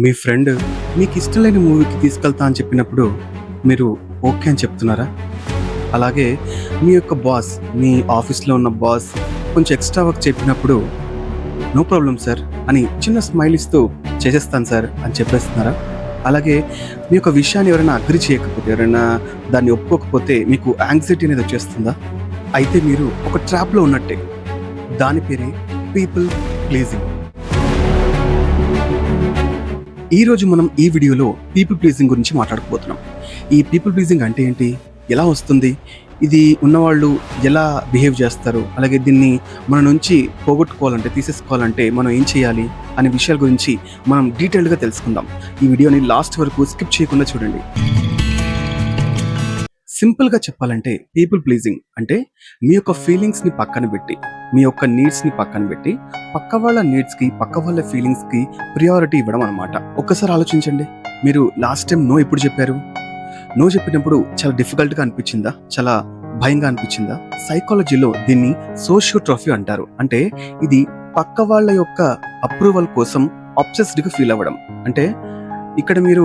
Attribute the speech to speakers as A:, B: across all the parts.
A: మీ friend మీకు ఇష్టం లేని మూవీకి తీసుకెళ్తా అని చెప్పినప్పుడు మీరు ఓకే అని చెప్తున్నారా? అలాగే మీ యొక్క బాస్, మీ ఆఫీస్‌లో ఉన్న బాస్ కొంచెం ఎక్స్‌ట్రా వర్క్ చెప్పినప్పుడు నో ప్రాబ్లమ్ సార్ అని చిన్న స్మైల్ ఇస్తూ చేసేస్తాను సార్ అని చెప్పేస్తున్నారా? అలాగే మీ యొక్క విషయాన్ని ఎవరైనా అగ్రీ చేయకపోతే, ఎవరైనా దాన్ని ఒప్పుకోకపోతే మీకు యాంగ్జైటీ అనేది వచ్చేస్తుందా? అయితే మీరు ఒక ట్రాప్‌లో ఉన్నట్టే. దాని పేరే పీపుల్ ప్లీజింగ్. ఈరోజు మనం ఈ వీడియోలో పీపుల్ ప్లీజింగ్ గురించి మాట్లాడుకోబోతున్నాం. ఈ పీపుల్ ప్లీజింగ్ అంటే ఏంటి? ఎలా వస్తుంది? ఇది ఉన్నవాళ్ళు ఎలా బిహేవ్ చేస్తారు? అలాగే దీన్ని మన నుంచి పోగొట్టుకోవాలంటే, తీసేసుకోవాలంటే మనం ఏం చేయాలి? అనే విషయాల గురించి మనం డీటెయిల్డ్గా తెలుసుకుందాం. ఈ వీడియోని లాస్ట్ వరకు స్కిప్ చేయకుండా చూడండి. సింపుల్గా చెప్పాలంటే పీపుల్ ప్లీజింగ్ అంటే మీ యొక్క ఫీలింగ్స్ని పక్కన పెట్టి, మీ యొక్క నీడ్స్ని పక్కన పెట్టి, పక్క వాళ్ళ నీడ్స్కి, పక్క వాళ్ళ ఫీలింగ్స్కి ప్రియారిటీ ఇవ్వడం అనమాట. ఒక్కసారి ఆలోచించండి, మీరు లాస్ట్ టైం నో ఎప్పుడు చెప్పారు? నో చెప్పినప్పుడు చాలా డిఫికల్ట్గా అనిపించిందా? చాలా భయంగా అనిపించిందా? సైకాలజీలో దీన్ని సోషియోట్రోఫీ అంటారు. అంటే ఇది పక్క వాళ్ళ యొక్క అప్రూవల్ కోసం అబ్సెస్డ్గా ఫీల్ అవ్వడం. అంటే ఇక్కడ మీరు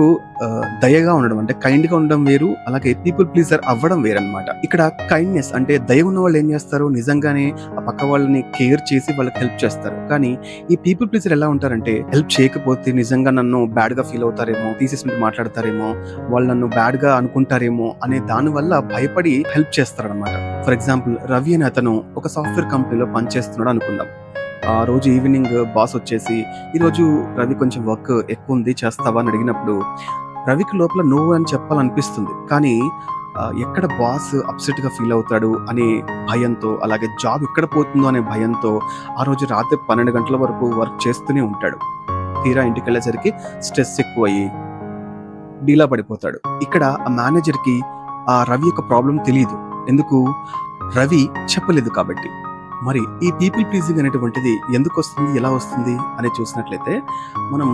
A: దయగా ఉండడం, అంటే కైండ్గా ఉండడం వేరు, అలాగే పీపుల్ ప్లీజర్ అవ్వడం వేరనమాట. ఇక్కడ కైండ్నెస్ అంటే దయ ఉన్న వాళ్ళు ఏం చేస్తారు, నిజంగానే ఆ పక్క వాళ్ళని కేర్ చేసి వాళ్ళకి హెల్ప్ చేస్తారు. కానీ ఈ పీపుల్ ప్లీజర్ ఎలా ఉంటారంటే, హెల్ప్ చేయకపోతే నిజంగా నన్ను బ్యాడ్గా ఫీల్ అవుతారేమో, తీసేసినట్టు మాట్లాడతారేమో, వాళ్ళు నన్ను బ్యాడ్గా అనుకుంటారేమో అనే దానివల్ల భయపడి హెల్ప్ చేస్తారనమాట. ఫర్ ఎగ్జాంపుల్, రవి అనే అతను ఒక సాఫ్ట్వేర్ కంపెనీలో పనిచేస్తున్నాడు అనుకుందాం. ఆ రోజు ఈవినింగ్ బాస్ వచ్చేసి, ఈరోజు రవి కొంచెం వర్క్ ఎక్కువ ఉంది, చేస్తావా అని అడిగినప్పుడు రవికి లోపల నో అని చెప్పాలనిపిస్తుంది. కానీ ఎక్కడ బాస్ అప్సెట్గా ఫీల్ అవుతాడు అనే భయంతో, అలాగే జాబ్ ఎక్కడ పోతుందో అనే భయంతో ఆ రోజు రాత్రి 12 గంటల వరకు వర్క్ చేస్తూనే ఉంటాడు. తీరా ఇంటికి వెళ్ళేసరికి స్ట్రెస్ ఎక్కువ అయ్యి డీలా పడిపోతాడు. ఇక్కడ ఆ మేనేజర్కి ఆ రవి యొక్క ప్రాబ్లం తెలియదు. ఎందుకు? రవి చెప్పలేదు కాబట్టి. మరి ఈ పీపుల్ ప్లీజింగ్ అనేటువంటిది ఎందుకు వస్తుంది, ఎలా వస్తుంది అని చూసినట్లయితే, మనం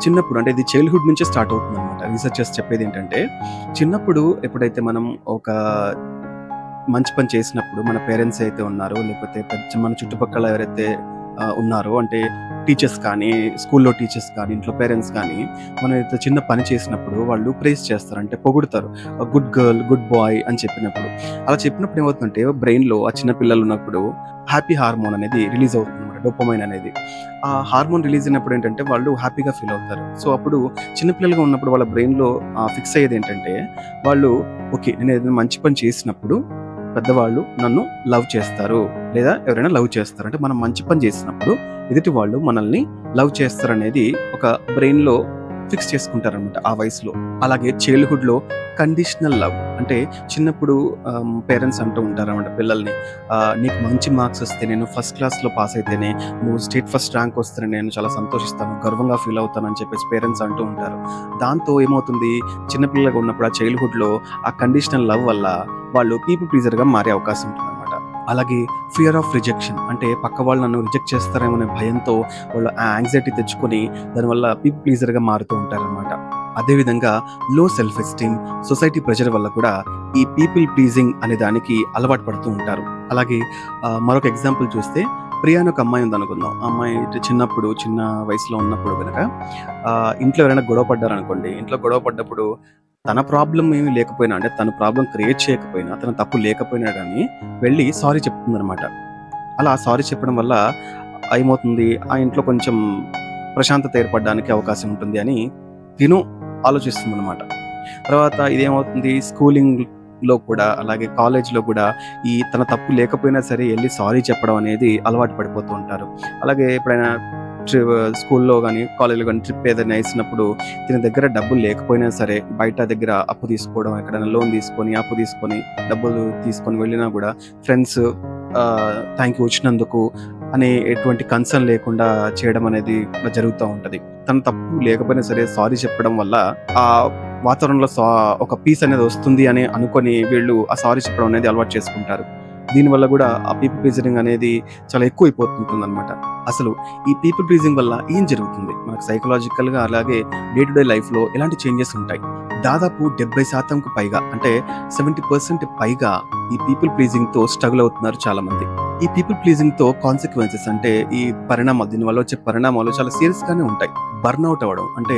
A: చిన్నప్పుడు, అంటే ఇది చైల్డ్హుడ్ నుంచే స్టార్ట్ అవుతుంది అనమాట. రీసెర్చర్స్ చెప్పేది ఏంటంటే, చిన్నప్పుడు ఎప్పుడైతే మనం ఒక మంచి పని చేసినప్పుడు మన పేరెంట్స్ అయితే ఉన్నారో, లేకపోతే మన చుట్టుపక్కల ఎవరైతే ఉన్నారో, అంటే టీచర్స్ కానీ, స్కూల్లో టీచర్స్ కానీ, ఇంట్లో పేరెంట్స్ కానీ, మనం అయితే చిన్న పని చేసినప్పుడు వాళ్ళు ప్రైజ్ చేస్తారు, అంటే పొగుడుతారు. గుడ్ గర్ల్, గుడ్ బాయ్ అని చెప్పినప్పుడు. అలా చెప్పినప్పుడు ఏమవుతుందంటే, బ్రెయిన్లో ఆ చిన్న పిల్లలు ఉన్నప్పుడు హ్యాపీ హార్మోన్ అనేది రిలీజ్ అవుతుంది అనమాట, డోపమైన్ అనేది. ఆ హార్మోన్ రిలీజ్ అయినప్పుడు ఏంటంటే వాళ్ళు హ్యాపీగా ఫీల్ అవుతారు. సో అప్పుడు చిన్నపిల్లలుగా ఉన్నప్పుడు వాళ్ళ బ్రెయిన్లో ఫిక్స్ అయ్యేది ఏంటంటే, వాళ్ళు ఓకే, నేను ఏదైనా మంచి పని చేసినప్పుడు పెద్దవాళ్ళు నన్ను లవ్ చేస్తారు, లేదా ఎవరైనా లవ్ చేస్తారు, అంటే మనం మంచి పని చేసినప్పుడు ఎదుటి వాళ్ళు మనల్ని లవ్ చేస్తారనేది ఒక బ్రెయిన్లో ఫిక్స్ చేసుకుంటారనమాట ఆ వయసులో. అలాగే చైల్డ్హుడ్లో కండిషనల్ లవ్, అంటే చిన్నప్పుడు పేరెంట్స్ అంటూ ఉంటారన్నమాట పిల్లల్ని, నీకు మంచి మార్క్స్ వస్తే, నేను ఫస్ట్ క్లాస్లో పాస్ అయితేనే, నువ్వు స్టేట్ ఫస్ట్ ర్యాంక్ వస్తేనే నేను చాలా సంతోషిస్తాను, గర్వంగా ఫీల్ అవుతాను అని చెప్పేసి పేరెంట్స్ అంటూ ఉంటారు. దాంతో ఏమవుతుంది, చిన్నపిల్లగా ఉన్నప్పుడు ఆ చైల్డ్హుడ్లో ఆ కండిషనల్ లవ్ వల్ల వాళ్ళు పీపుల్ ప్లీజర్గా మారే అవకాశం ఉంటుంది అనమాట. అలాగే ఫియర్ ఆఫ్ రిజెక్షన్, అంటే పక్క వాళ్ళు నన్ను రిజెక్ట్ చేస్తారేమో అనే భయంతో వాళ్ళు ఆ యాంగ్జైటీ తెచ్చుకొని దానివల్ల పీపుల్ ప్లీజర్గా మారుతూ ఉంటారనమాట. అదేవిధంగా లో సెల్ఫ్ ఎస్టీమ్, సొసైటీ ప్రెషర్ వల్ల కూడా ఈ పీపుల్ ప్లీజింగ్ అనే దానికి అలవాటు పడుతూ ఉంటారు. అలాగే మరొక ఎగ్జాంపుల్ చూస్తే, ప్రియా అని ఒక అమ్మాయి ఉందనుకుందాం. ఆ అమ్మాయి చిన్నప్పుడు, చిన్న వయసులో ఉన్నప్పుడు కనుక ఇంట్లో ఎవరైనా గొడవ పడ్డారనుకోండి, ఇంట్లో గొడవ పడ్డప్పుడు తన ప్రాబ్లం ఏమీ లేకపోయినా, అంటే తన ప్రాబ్లం క్రియేట్ చేయకపోయినా, తన తప్పు లేకపోయినా కానీ వెళ్ళి సారీ చెప్తుందనమాట. అలా సారీ చెప్పడం వల్ల ఏమవుతుంది, ఆ ఇంట్లో కొంచెం ప్రశాంతత ఏర్పడడానికి అవకాశం ఉంటుంది అని తిను ఆలోచిస్తుంది అనమాట. తర్వాత ఇదేమవుతుంది, స్కూలింగ్లో కూడా, అలాగే కాలేజ్లో కూడా ఈ తన తప్పు లేకపోయినా సరే వెళ్ళి సారీ చెప్పడం అనేది అలవాటు పడిపోతూ ఉంటారు. అలాగే ఎప్పుడైనా స్కూల్లో కానీ, కాలేజ్లో కానీ ట్రిప్ ఏదైనా వేసినప్పుడు దీని దగ్గర డబ్బులు లేకపోయినా సరే బయట దగ్గర అప్పు తీసుకోవడం, ఎక్కడైనా లోన్ తీసుకొని, అప్పు తీసుకొని, డబ్బులు తీసుకొని వెళ్ళినా కూడా ఫ్రెండ్స్ థ్యాంక్ యూ వచ్చినందుకు అనే ఎటువంటి కన్సర్న్ లేకుండా చేయడం అనేది జరుగుతూ ఉంటుంది. తన తప్పు లేకపోయినా సరే సారీ చెప్పడం వల్ల ఆ వాతావరణంలో ఒక పీస్ అనేది వస్తుంది అని అనుకొని వీళ్ళు ఆ సారీ చెప్పడం అనేది అలవాటు చేసుకుంటారు. దీనివల్ల కూడా ఆ పీపుల్ ప్లీజింగ్ అనేది చాలా ఎక్కువ అయిపోతుంటుంది అనమాట. అసలు ఈ పీపుల్ ప్లీజింగ్ వల్ల ఏం జరుగుతుంది మనకు సైకలాజికల్గా, అలాగే డే టు డే లైఫ్లో ఎలాంటి చేంజెస్ ఉంటాయి? దాదాపు 70% పైగా, అంటే 70% పైగా ఈ పీపుల్ ప్లీజింగ్తో స్ట్రగుల్ అవుతున్నారు చాలామంది. ఈ పీపుల్ ప్లీజింగ్‌తో కాన్సిక్వెన్సెస్ అంటే ఈ పరిణామాలు దీనివల్ల వచ్చే పరిణామాలు చాలా సీరియస్‌గానే ఉంటాయి. బర్న్‌ఔట్ అవ్వడం అంటే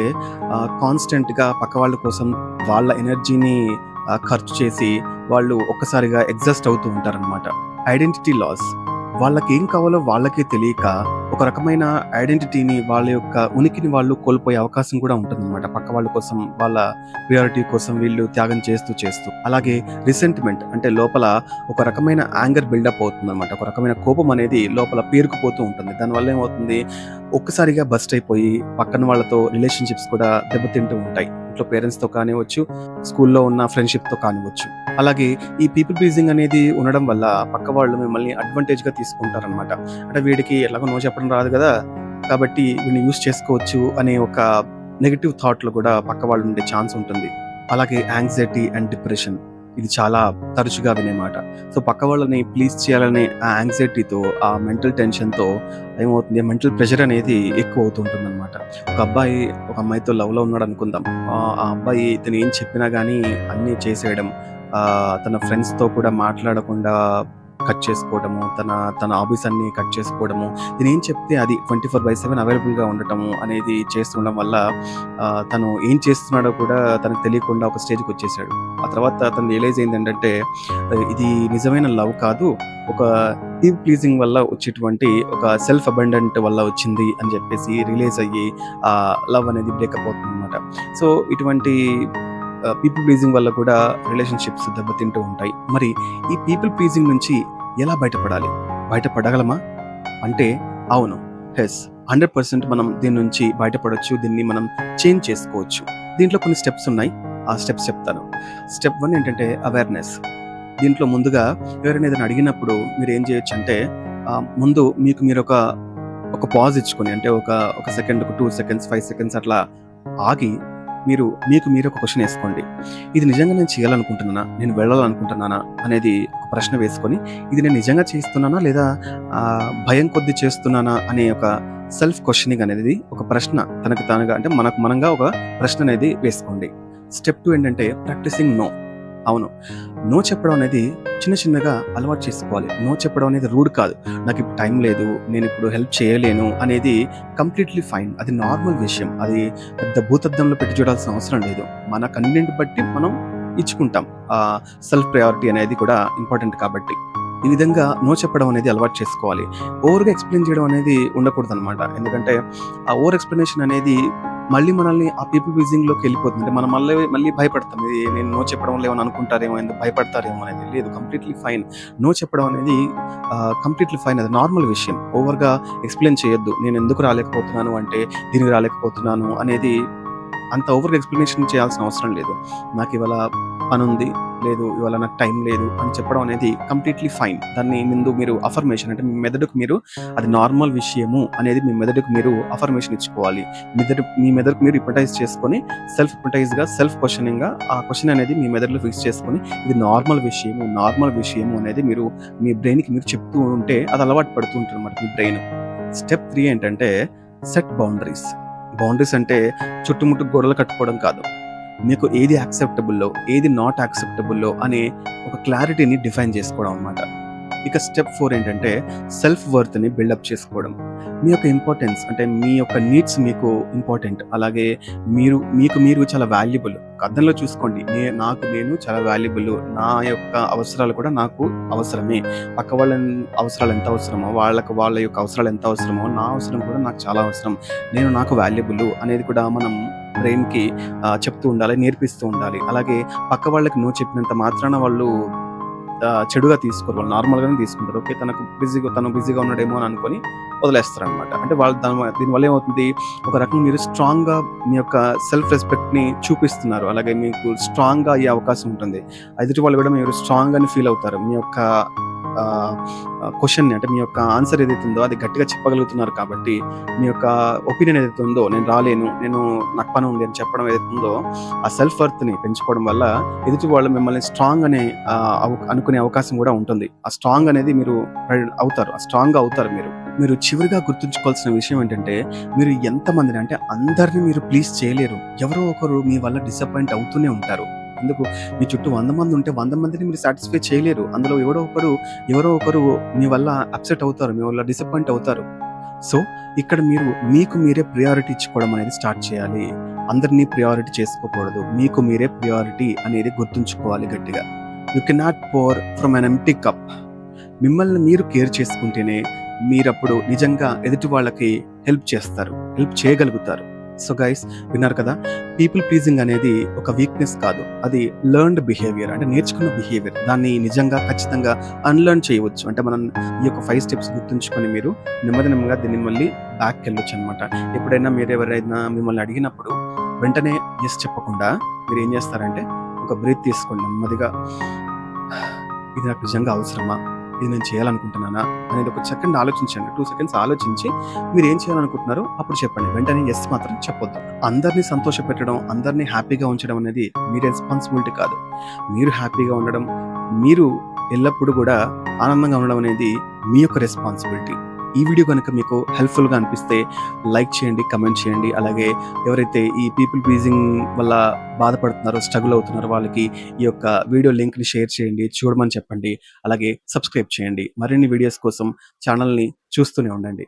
A: కాన్స్టెంట్‌గా పక్క వాళ్ళ కోసం వాళ్ళ ఎనర్జీని ఖర్చు చేసి వాళ్ళు ఒక్కసారిగా ఎగ్జాస్ట్ అవుతూ ఉంటారనమాట. Identity loss. వాళ్ళకేం కావాలో వాళ్ళకే తెలియక ఒక రకమైన ఐడెంటిటీని వాళ్ళ యొక్క ఉనికిని వాళ్ళు కోల్పోయే అవకాశం కూడా ఉంటుందన్నమాట. పక్క వాళ్ళ కోసం వాళ్ళ ప్రియారిటీ కోసం వీళ్ళు త్యాగం చేస్తూ. అలాగే రిసెంటిమెంట్ అంటే లోపల ఒక రకమైన యాంగర్ బిల్డప్ అవుతుందన్నమాట. ఒక రకమైన కోపం అనేది లోపల పేరుకుపోతూ ఉంటుంది. దానివల్ల ఏమవుతుంది, ఒక్కసారిగా బస్ట్ అయిపోయి పక్కన వాళ్ళతో రిలేషన్‌షిప్స్ కూడా దెబ్బతింటూ ఉంటాయి. ఇంట్లో పేరెంట్స్‌తో కానివ్వచ్చు, స్కూల్లో ఉన్న ఫ్రెండ్‌షిప్‌తో కానివ్వచ్చు. అలాగే ఈ పీపుల్ ప్లీజింగ్ అనేది ఉండడం వల్ల పక్క వాళ్ళు మిమ్మల్ని అడ్వాంటేజ్‌గా తీసుకుంటారనమాట. అంటే వీడికి ఎలాగో నో చెప్పడం రాదు గదా! కాబట్టి వీడిని యూజ్ చేసుకోవచ్చు అనే ఒక నెగెటివ్ థాట్‌లో కూడా పక్క వాళ్ళు ఉండే ఛాన్స్ ఉంటుంది. అలాగే యాంగ్జైటీ అండ్ డిప్రెషన్. ఇది చాలా తరచుగా వినే మాట. సో, పక్క వాళ్ళని ప్లీజ్ చేయాలనే ఆ యాంగ్జైటీతో, ఆ మెంటల్ టెన్షన్‌తో ఏమవుతుంది, మెంటల్ ప్రెషర్ అనేది ఎక్కువ అవుతూ ఉంటుందన్నమాట. ఒక అబ్బాయి ఒక అమ్మాయితో లవ్‌లో ఉన్నాడనుకుందాం. ఆ అబ్బాయి ఇతను ఏం చెప్పినా గానీ అన్నీ చేసేయడం. తన ఫ్రెండ్స్‌తో కూడా మాట్లాడకుండా కట్ చేసుకోవడము, తన హాబీస్ అన్నీ కట్ చేసుకోవడము, నేనేం చెప్తే అది 24/7 అవైలబుల్‌గా ఉండటము అనేది చేస్తుండడం వల్ల తను ఏం చేస్తున్నాడో కూడా తనకు తెలియకుండా ఒక స్టేజ్‌కొచ్చేసాడు. ఆ తర్వాత అతను రియలైజ్ అయిందేంటంటే ఇది నిజమైన లవ్ కాదు. ఒక పీపుల్ ప్లీజింగ్ వల్ల వచ్చేటువంటి ఒక సెల్ఫ్ అబండెంట్ వల్ల వచ్చింది అని చెప్పేసి రియలైజ్ అయ్యి లవ్ అనేది బ్రేకప్ అవుతుందన్నమాట. సో, ఇటువంటి పీపుల్ ప్లీజింగ్ వల్ల కూడా రిలేషన్‌షిప్స్ దెబ్బతింటూ ఉంటాయి. మరి ఈ పీపుల్ ప్లీజింగ్ నుంచి ఎలా బయటపడాలి? బయటపడగలమా? అంటే అవును. యెస్. 100% మనం దీని నుంచి బయటపడొచ్చు. దీన్ని మనం చేంజ్ చేసుకోవచ్చు. దీంట్లో కొన్ని స్టెప్స్ ఉన్నాయి. ఆ స్టెప్స్ చెప్తాను. స్టెప్ 1 ఏంటంటే అవేర్‌నెస్. దీంట్లో ముందుగా ఎవరైనా ఏదైనా అడిగినప్పుడు మీరేం చేయొచ్చంటే ముందు మీకు మీరు ఒక పాజ్ ఇచ్చుకొని, అంటే ఒక సెకండ్, ఒక 2 సెకండ్స్, 5 సెకండ్స్ అట్లా ఆగి మీకు మీరు ఒక క్వెషన్ ఏసుకోండి. ఇది నిజంగా నేను చేయాలనుకుంటున్నానా? నేను వెళ్ళాలనుకుంటున్నానా? అనేది ఒక ప్రశ్న వేసుకొని, ఇది నేను నిజంగా చేస్తున్నానా? లేదా భయం కొద్దీ చేస్తున్నానా? అనే ఒక సెల్ఫ్ క్వెషనింగ్ అనేది ఒక ప్రశ్న తనకు తానుగా, అంటే మనకు మనంగా ఒక ప్రశ్న అనేది వేసుకోండి. స్టెప్ 2 ఏంటంటే ప్రాక్టీసింగ్ నో. అవును. నో చెప్పడం అనేది చిన్నగా అలవాటు చేసుకోవాలి. నో చెప్పడం అనేది రూడ్ కాదు. నాకిప్పుడు టైం లేదు, నేనిప్పుడు హెల్ప్ చేయలేను అనేది కంప్లీట్‌లీ ఫైన్. అది నార్మల్ విషయం. అది పెద్ద భూతద్దంలో పెట్టి చూడాల్సిన అవసరం లేదు. మన కన్వీనియంట్ బట్టి మనం ఇచ్చుకుంటాం. సెల్ఫ్ ప్రయారిటీ అనేది కూడా ఇంపార్టెంట్ కాబట్టి. ఈ విధంగా నో చెప్పడం అనేది అలవాటు చేసుకోవాలి. ఓవర్‌గా ఎక్స్‌ప్లెయిన్ చేయడం అనేది ఉండకూడదనమాట. ఎందుకంటే ఆ ఓవర్ ఎక్స్‌ప్లనేషన్ అనేది మళ్ళీ మనల్ని ఆ పీపుల్ ప్లీజింగ్‌లోకి వెళ్ళిపోతుంది. అంటే మనం మళ్ళీ భయపడతాం. ఇది నేను నో చెప్పడం వల్ల ఏమైనా అనుకుంటారేమో, ఎందుకు భయపడతారేమో అనేది. లేదు, కంప్లీట్‌లీ ఫైన్. నో చెప్పడం అనేది కంప్లీట్‌లీ ఫైన్. అది నార్మల్ విషయం. ఓవర్‌గా ఎక్స్‌ప్లెయిన్ చేయొద్దు. నేను ఎందుకు రాలేకపోతున్నాను అంటే దీనికి రాలేకపోతున్నాను అనేది అంత ఓవర్‌గా ఎక్స్‌ప్లనేషన్ చేయాల్సిన అవసరం లేదు. నాకివాళ పనుంది, లేదు ఇవాళ నాకు టైం లేదు అని చెప్పడం అనేది కంప్లీట్‌లీ ఫైన్. దాన్ని ముందు మీరు అఫర్మేషన్, అంటే మీ మెదడుకు మీరు అది నార్మల్ విషయము అనేది మీ మెదడుకు మీరు అఫర్మేషన్ ఇచ్చుకోవాలి. మీ మెదడుకు మీరు హిప్నటైజ్ చేసుకొని సెల్ఫ్ హిప్నటైజ్‌గా, సెల్ఫ్ క్వెషనింగ్‌గా ఆ క్వెషన్ అనేది మీ మెదడులో ఫిక్స్ చేసుకొని, ఇది నార్మల్ విషయము అనేది మీరు మీ బ్రెయిన్‌కి మీరు చెప్తూ ఉంటే అది అలవాటు పడుతూ ఉంటుందన్నమాట మీ బ్రెయిన్. స్టెప్ 3 ఏంటంటే సెట్ బౌండరీస్. బౌండరీస్ అంటే చుట్టుముట్టు గోడలు కట్టుకోవడం కాదు. మీకు ఏది యాక్సెప్టబుల్లో, ఏది నాట్ యాక్సెప్టబుల్లో అనే ఒక క్లారిటీని డిఫైన్ చేసుకోవడం అన్నమాట. ఇక స్టెప్ 4 ఏంటంటే సెల్ఫ్ వర్త్‌ని బిల్డప్ చేసుకోవడం. మీ యొక్క ఇంపార్టెన్స్, అంటే మీ యొక్క నీడ్స్ మీకు ఇంపార్టెంట్. అలాగే మీకు చాలా వాల్యుబుల్. అద్దంలో చూసుకోండి. నేను చాలా వాల్యుబుల్. నా యొక్క అవసరాలు కూడా నాకు అవసరమే. పక్క వాళ్ళ అవసరాలు ఎంత అవసరమో, వాళ్ళ యొక్క అవసరాలు ఎంత అవసరమో, నా అవసరం కూడా నాకు చాలా అవసరం. నాకు వాల్యుబుల్ అనేది కూడా మనం బ్రెయిన్‌కి చెప్తూ ఉండాలి, నేర్పిస్తూ ఉండాలి. అలాగే పక్క వాళ్ళకి నో చెప్పినంత మాత్రాన వాళ్ళు చెడుగా తీసుకోరు. వాళ్ళు నార్మల్‌గానే తీసుకుంటారు. ఓకే, తను బిజీగా ఉన్నాడేమో అని అనుకోని వదిలేస్తారనమాట. అంటే వాళ్ళు దీనివల్ల ఏమవుతుంది, ఒక రకంగా మీరు స్ట్రాంగ్‌గా మీ యొక్క సెల్ఫ్ రెస్పెక్ట్‌ని చూపిస్తున్నారు. అలాగే మీకు స్ట్రాంగ్‌గా అయ్యే అవకాశం ఉంటుంది. ఎదుటి వాళ్ళు కూడా మీరు స్ట్రాంగ్ అని ఫీల్ అవుతారు. మీ యొక్క క్వెషన్‌ని, అంటే మీ యొక్క ఆన్సర్ ఏదైతే ఉందో అది గట్టిగా చెప్పగలుగుతున్నారు కాబట్టి, మీ యొక్క ఒపీనియన్ ఏదైతే ఉందో, నేను రాలేను, నాకు పని ఉంది అని చెప్పడం ఏదైతే ఉందో, ఆ సెల్ఫ్ వర్త్‌ని పెంచుకోవడం వల్ల ఎదుటి వాళ్ళు మిమ్మల్ని స్ట్రాంగ్ అనే అనుకునే అవకాశం కూడా ఉంటుంది. ఆ స్ట్రాంగ్ అనేది మీరు అవుతారు. స్ట్రాంగ్‌గా అవుతారు మీరు. మీరు చివరిగా గుర్తుంచుకోవాల్సిన విషయం ఏంటంటే, మీరు ఎంతమందిని, అంటే అందరిని మీరు ప్లీజ్ చేయలేరు. ఎవరో ఒకరు మీ వల్ల డిసప్పాయింట్ అవుతూనే ఉంటారు. ఎందుకు మీ చుట్టూ 100 మంది ఉంటే 100 మందిని మీరు సాటిస్ఫై చేయలేరు. అందులో ఎవరో ఒకరు మీ వల్ల అప్సెట్ అవుతారు. మీ వల్ల డిసప్పాయింట్ అవుతారు. సో, ఇక్కడ మీరు మీకు మీరే ప్రియారిటీ ఇచ్చుకోవడం అనేది స్టార్ట్ చేయాలి. అందరిని ప్రియారిటీ చేసుకోకూడదు. మీకు మీరే ప్రియారిటీ అనేది గుర్తుంచుకోవాలి గట్టిగా. You cannot pour from an empty cup. మిమ్మల్ని మీరు కేర్ చేసుకుంటేనే మీరప్పుడు నిజంగా ఎదుటి వాళ్ళకి హెల్ప్ చేస్తారు. హెల్ప్ చేయగలుగుతారు. సో గైస్, విన్నారు కదా! పీపుల్ ప్లీజింగ్ అనేది ఒక వీక్‌నెస్ కాదు. అది లెర్న్డ్ బిహేవియర్. అంటే నేర్చుకున్న బిహేవియర్. దాన్ని నిజంగా ఖచ్చితంగా అన్‌లెర్న్ చేయవచ్చు. అంటే మనం ఈ యొక్క 5 స్టెప్స్ గుర్తుంచుకొని మీరు నెమ్మదిగా దీన్ని మళ్ళీ బ్యాక్‌కెళ్ళొచ్చనమాట. ఎప్పుడైనా మీరెవరైనా మిమ్మల్ని అడిగినప్పుడు వెంటనే యెస్ చెప్పకుండా మీరేం చేస్తారంటే ఒక బ్రీత్ తీసుకోండి నెమ్మదిగా. ఇది నాకు నిజంగా అవసరమా? ఇది నేను చేయాలనుకుంటున్నానా? అనేది ఒక సెకండ్ ఆలోచించండి. 2 సెకండ్స్ ఆలోచించి మీరేం చేయాలనుకుంటున్నారో అప్పుడు చెప్పండి. వెంటనే యెస్ మాత్రం చెప్పొద్దు. అందరిని సంతోషపెట్టడం, అందరిని హ్యాపీగా ఉంచడం అనేది మీ రెస్పాన్సిబిలిటీ కాదు. మీరు హ్యాపీగా ఉండడం, మీరు ఎల్లప్పుడూ కూడా ఆనందంగా ఉండడం అనేది మీ యొక్క రెస్పాన్సిబిలిటీ. ఈ వీడియో గనుక మీకు హెల్ప్‌ఫుల్‌గా అనిపిస్తే లైక్ చేయండి, కామెంట్ చేయండి. అలాగే ఎవరైతే ఈ పీపుల్ ప్లీజింగ్ వల్ల బాధపడుతున్నారో, స్ట్రగుల్ అవుతున్నారో వాళ్ళకి ఈ యొక్క వీడియో లింక్‌ని షేర్ చేయండి, చూడమని చెప్పండి. అలాగే సబ్స్క్రైబ్ చేయండి. మరిన్ని వీడియోస్ కోసం ఛానల్‌ని చూస్తూనే ఉండండి.